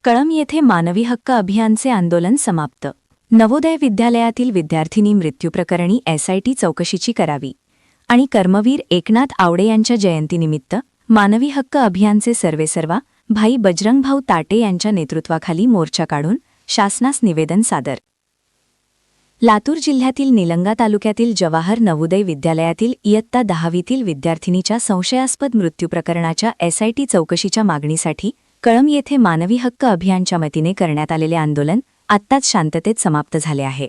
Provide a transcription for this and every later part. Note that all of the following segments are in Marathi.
कळंब येथे मानवी हक्क अभियानचे आंदोलन समाप्त. नवोदय विद्यालयातील विद्यार्थिनी मृत्यूप्रकरणी एसआयटी चौकशीची करावी आणि कर्मवीर एकनाथ आवडे यांच्या जयंतीनिमित्त मानवी हक्क अभियानचे सर्वेसर्वा भाई बजरंगभाऊ ताटे यांच्या नेतृत्वाखाली मोर्चा काढून शासनास निवेदन सादर. लातूर जिल्ह्यातील निलंगा तालुक्यातील जवाहर नवोदय विद्यालयातील इयत्ता 10वीतील विद्यार्थिनीच्या संशयास्पद मृत्यूप्रकरणाच्या एसआयटी चौकशीच्या मागणीसाठी कळंब येथे मानवी हक्क अभियानच्या वतीने करण्यात आलेले आंदोलन आत्ताच शांततेत समाप्त झाले आहे.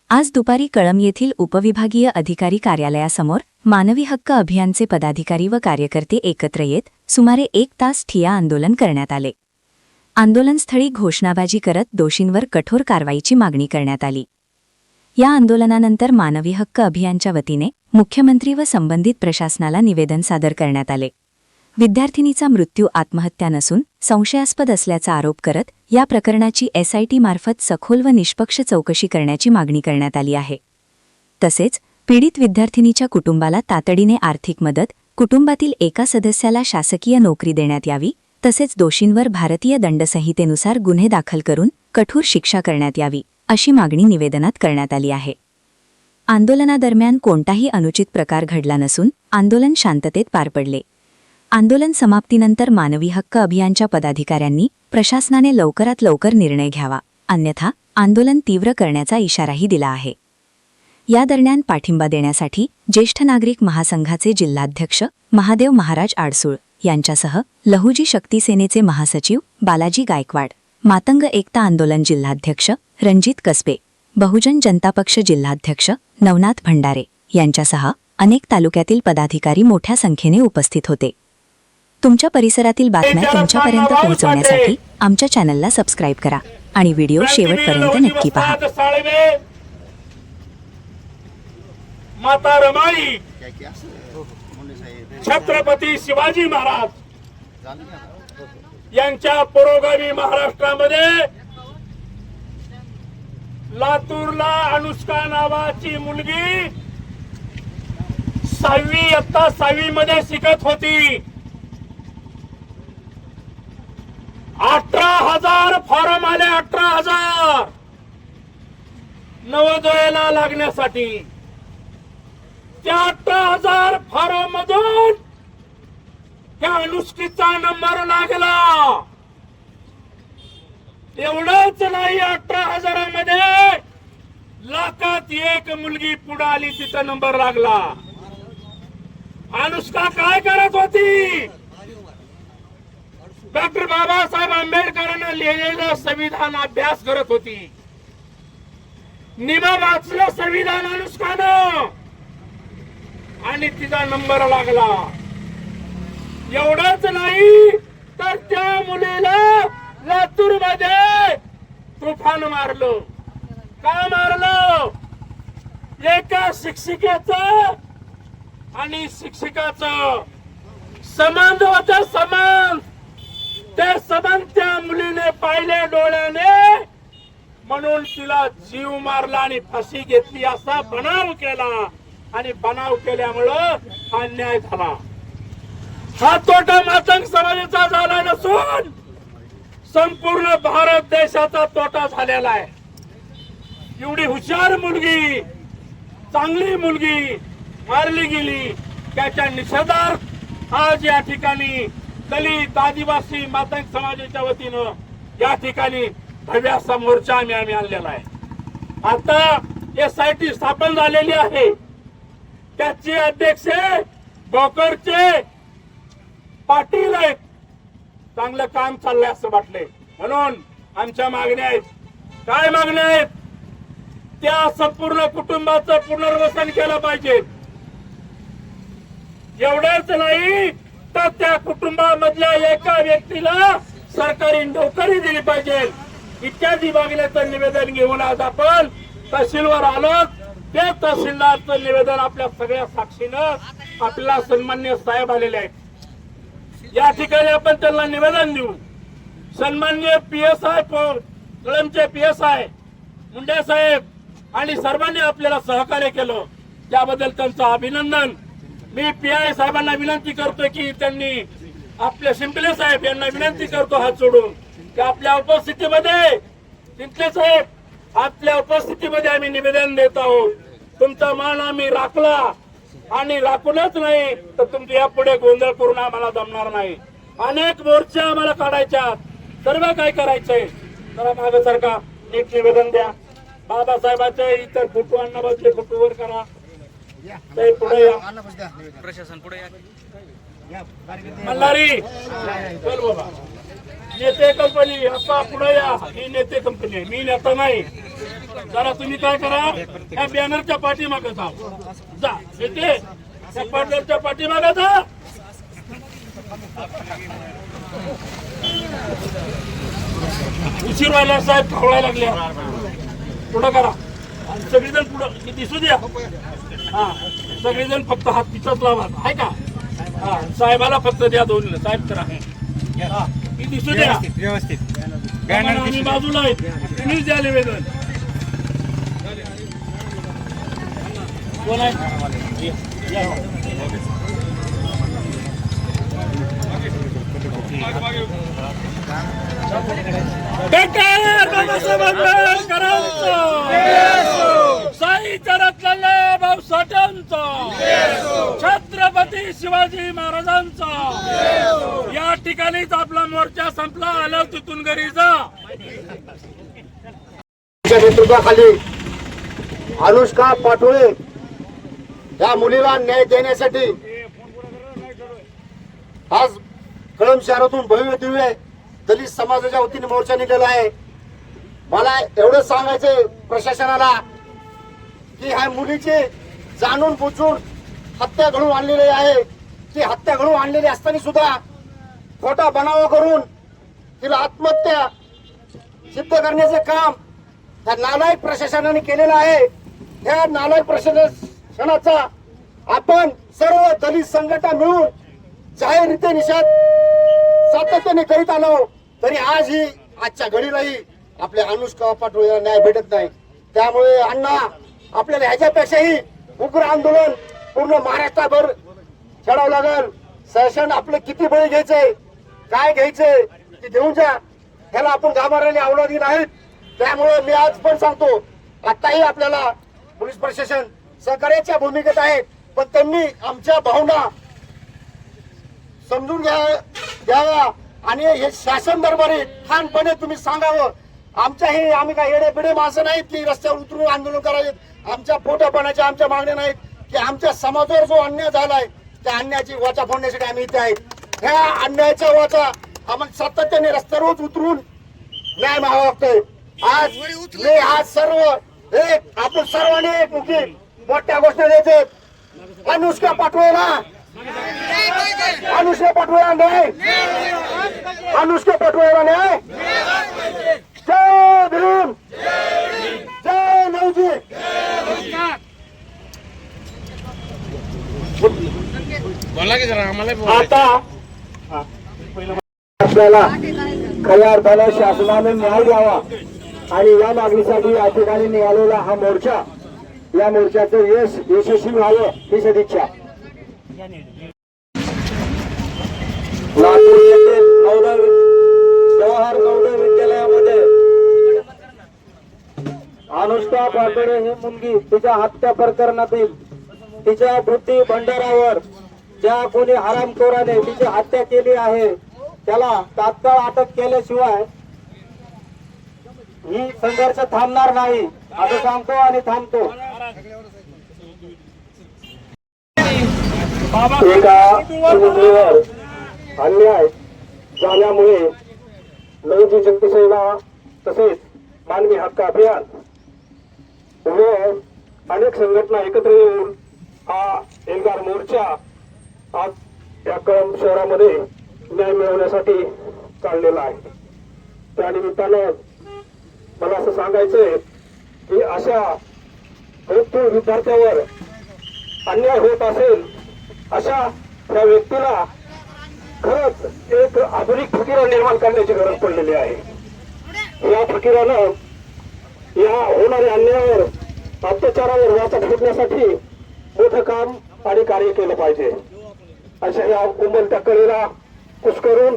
आज दुपारी कळंब येथील उपविभागीय अधिकारी कार्यालयासमोर मानवी हक्क अभियानचे पदाधिकारी व कार्यकर्ते एकत्र येत सुमारे 1 तास ठिय्या आंदोलन करण्यात आले. आंदोलनस्थळी घोषणाबाजी करत दोषींवर कठोर कारवाईची मागणी करण्यात आली. या आंदोलनानंतर मानवी हक्क अभियानच्या वतीने मुख्यमंत्री व संबंधित प्रशासनाला निवेदन सादर करण्यात आले. विद्यार्थिनीचा मृत्यू आत्महत्या नसून संशयास्पद असल्याचा आरोप करत या प्रकरणाची एसआयटी मार्फत सखोल व निष्पक्ष चौकशी करण्याची मागणी करण्यात आली आहे. तसेच पीडित विद्यार्थिनीच्या कुटुंबाला तातडीने आर्थिक मदत, कुटुंबातील एका सदस्याला शासकीय नोकरी देण्यात यावी, तसेच दोषींवर भारतीय दंडसंहितेनुसार गुन्हे दाखल करून कठोर शिक्षा करण्यात यावी, अशी मागणी निवेदनात करण्यात आली आहे. आंदोलनादरम्यान कोणताही अनुचित प्रकार घडला नसून आंदोलन शांततेत पार पडले. आंदोलन समाप्तीनंतर मानवी हक्क अभियानच्या पदाधिकाऱ्यांनी प्रशासनाने लवकरात लवकर निर्णय घ्यावा, अन्यथा आंदोलन तीव्र करण्याचा इशाराही दिला आहे. या दरम्यान पाठिंबा देण्यासाठी ज्येष्ठ नागरिक महासंघाचे जिल्हाध्यक्ष महादेव महाराज आडसूळ यांच्यासह लहुजी शक्ती सेनेचे महासचिव बालाजी गायकवाड, मातंग एकता आंदोलन जिल्हाध्यक्ष रणजित कसबे, बहुजन जनता पक्ष जिल्हाध्यक्ष नवनाथ भंडारे यांच्यासह अनेक तालुक्यातील पदाधिकारी मोठ्या संख्येने उपस्थित होते. तुमच्या परिसरातील बातम्या तुमच्यापर्यंत पोहोचवण्यासाठी आमच्या चॅनलला सबस्क्राईब करा आणि व्हिडिओ शेवटपर्यंत नक्की पहा. माता रमाई, छत्रपती शिवाजी महाराज यांच्या पुरोगामी महाराष्ट्रामध्ये लातूरला अनुष्का नावाची मुलगी 6वी मध्ये शिकत होती. 18,000 फॉर्म आले, 18,000 नवोदयाला लागण्यासाठी. त्या 18,000 फॉर्म मधून त्या अनुष्कीचा नंबर लागला. एवढंच नाही, 18,000 मध्ये लाखात एक मुलगी पुढे आली, तिचा नंबर लागला. अनुष्का काय करत होती? डॉक्टर बाबासाहेब आंबेडकरांनी लिहिलेलं संविधान अभ्यास करत होती. निम वाचलं संविधान अनुष्कानं आणि तिचा नंबर लागला. एवढंच नाही तर त्या मुलीला लातूर मध्ये तुफान मारलं. का मारलं? एका शिक्षिकेचं आणि शिक्षकाचं संबंध होता, संबंध. ते संबंध त्या मुलीने पाहिले डोळ्याने, म्हणून तिला जीव मारला आणि फाशी घेतली असा बनाव केला. आणि बनाव केल्यामुळं हा अन्याय झाला. हा तोटा मातंग समाजाचा झाला नसून संपूर्ण भारत देशाचा तोटा झालेला आहे. एवढी हुशार मुलगी, चांगली मुलगी मारली गेली. त्याच्या निषेधार्थ आज या ठिकाणी दलित, आदिवासी, मातंग समाजाच्या वतीनं या ठिकाणी भव्य असा मोर्चा आम्ही आणलेला आहे. आता एसआयटी स्थापन झालेली आहे. त्याचे अध्यक्ष भोकरचे पाटील आहेत. चांगलं काम चाललंय असं वाटलंय. म्हणून आमच्या मागण्या आहेत. काय मागण्या आहेत? त्या संपूर्ण कुटुंबाचं पुनर्वसन केलं पाहिजे. एवढंच नाही तर त्या कुटुंबामधल्या एका व्यक्तीला सरकारी नोकरी दिली पाहिजे. इत्यादी मागण्याचं निवेदन घेऊन आज आपण तहसीलवर आलो. ते तहसीलदारचं निवेदन आपल्या सगळ्या साक्षीनं आपल्याला सन्मान्य साहेब आलेले आहेत. या ठिकाणी आपण त्यांना निवेदन देऊ. सन्मान्य PSI कळंबचे PSI मुंडे साहेब आणि सर्वांनी आपल्याला सहकार्य केलं, त्याबद्दल त्यांचं अभिनंदन. मी PI साहेबांना विनंती करतो की त्यांनी आपल्या शिंपले साहेब यांना विनंती करतो हात जोडून की आपल्या उपस्थितीमध्ये चिंचले साहेब आपल्या उपस्थितीमध्ये आम्ही निवेदन देत आहोत. तुमचा मान आम्ही राखला आणि राखूनच नाही तर तुमच्या यापुढे गोंधळ करून आम्हाला जमणार नाही. अनेक मोर्चे आम्हाला काढायच्यात, सर्व काय करायचंय. जरा मागे सरका, एक निवेदन द्या. बाबासाहेबांचे इतर फोटो अण्णाबाईचे फोटो वर करा. ते पुढे या. प्रशासन पुढे या. मल्हारी चल बाबा. नेते कंपनी आता पुढे या. ही नेते कंपनी आहे, मी नेता नाही. जरा तुम्ही काय करा, या बॅनरच्या पाठीमागे जा. नेते त्या बॅनरच्या पाठीमागे जा. उशीर व्हायला साहेब, खवळायला लागल्या. पुढं करा. सगळेजण पुढं दिसू द्या. हा, सगळेजण फक्त हात पिचत लावा, आहे का? हा, साहेबाला फक्त द्या दोन. साहेब करा, ही दिसू द्या व्यवस्थित. आम्ही बाजूला आहे, तुम्हीच द्या निवेदन. कोण आहे? डॉक्टर बाबासाहेब आंबेडकरांचं, साईच्या रत्नाला भाऊ साठ्यांचं, छत्रपती शिवाजी महाराजांचा. या ठिकाणीच आपला मोर्चा संपला. आलो तिथून घरी जा. नेतृत्वाखाली अनुष्का पाटोळे या मुलीला न्याय देण्यासाठी आज कळंब शहरातून भव्य दिव्य दलित समाजाच्या वतीने मोर्चा निघाला आहे. मला एवढं सांगायचंय प्रशासनाला की ह्या मुलीची जाणून बुजून हत्या घडून आणलेली आहे. ती हत्या घडून आणलेली असताना सुद्धा खोटा बनावा करून तिला आत्महत्या सिद्ध करण्याचे काम त्या नालायक प्रशासनाने केलेलं आहे. त्या नालायक प्रशासनाचा आपण सर्व दलित संघटना मिळून जाहीररीत्या निषेध सातत्याने करीत आलो. तरी आजही आजच्या घडीलाही आपल्या अनुष्का पाटोळेला न्याय भेटत नाही. त्यामुळे अण्णा आपल्याला ह्याच्यापेक्षाही उग्र आंदोलन पूर्ण महाराष्ट्राभर छेडावं लागेल. शासन आपलं किती बळी घ्यायचंय, काय घ्यायचंय ते घेऊन जा. ह्याला आपण घाबरलेले अवलादी नाहीत. त्यामुळे मी आज पण सांगतो, आताही आपल्याला पोलीस प्रशासन सहकार्याच्या भूमिकेत आहे, पण त्यांनी आमच्या भावना समजून घ्यावा आणि हे शासन दरबारी ठाणपणे तुम्ही सांगावं. आम्ही काय येडे बिडे माणसं नाहीत की रस्त्यावर उतरून आंदोलन करायचे. आमच्या पोटापाण्याच्या आमच्या मागण्या नाहीत की आमच्या समाजावर जो अन्याय झालाय त्या अन्यायाची वाचा फोडण्यासाठी आम्ही इथे आहेत. ह्या अन्यायाच्या वाचा आम्हाला सातत्याने रस्त्यावर उतरून न्याय मागावा लागतोय. आज सर्व एक आपण सर्वांनी एकमुखी मोठ्या गोष्टी द्यायचे. अनुष्का पाटोळेला, अनुष्का पाटोळेला न्याय, अनुष्का पाटोळेला न्याय. जय भीम, जय नवजी. बोला की जरा आम्हाला. आता आपल्याला खऱ्या अर्थानं शासनाने न्याय द्यावा आणि या मागणीसाठी या ठिकाणी निघालेला हा मोर्चा, या मोर्चाचं यशस्वी व्हावं ही सदिच्छा. लातूर येथील जवाहर नवोदय विद्यालयामध्ये अनुष्का पाटोळे ही मुलगी तिच्या हत्या प्रकरणातील तिच्या बुद्धी भंडारावर ज्या कोणी हरामखोराने तिची हत्या केली आहे त्याला तात्काळ अटक केल्याशिवाय ही संघर्ष थांबणार नाही असं सांगतो आणि थांबतो. एका मुलीवर अन्याय झाल्यामुळे नवजी शक्ती सेना तसेच मानवी हक्क अभियान व अनेक संघटना एकत्र येऊन हा एल्गार मोर्चा आज या कळंब शहरामध्ये न्याय मिळवण्यासाठी काढलेला आहे. त्यानिमित्तानं मला असं सांगायचंय की अशा भरपूर विद्यार्थ्यावर अन्याय होत असेल अशा त्या व्यक्तीला खरंच एक आधुनिक फकीरा निर्माण करण्याची गरज पडलेली आहे. या फकीरानं या होणाऱ्या अन्यायावर अत्याचारावर वाचा फोडण्यासाठी मोठं काम आणि कार्य केलं पाहिजे. अशा या उंबरत्या कळेला कुस्करून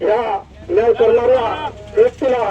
या न्याय करणाऱ्या व्यक्तीला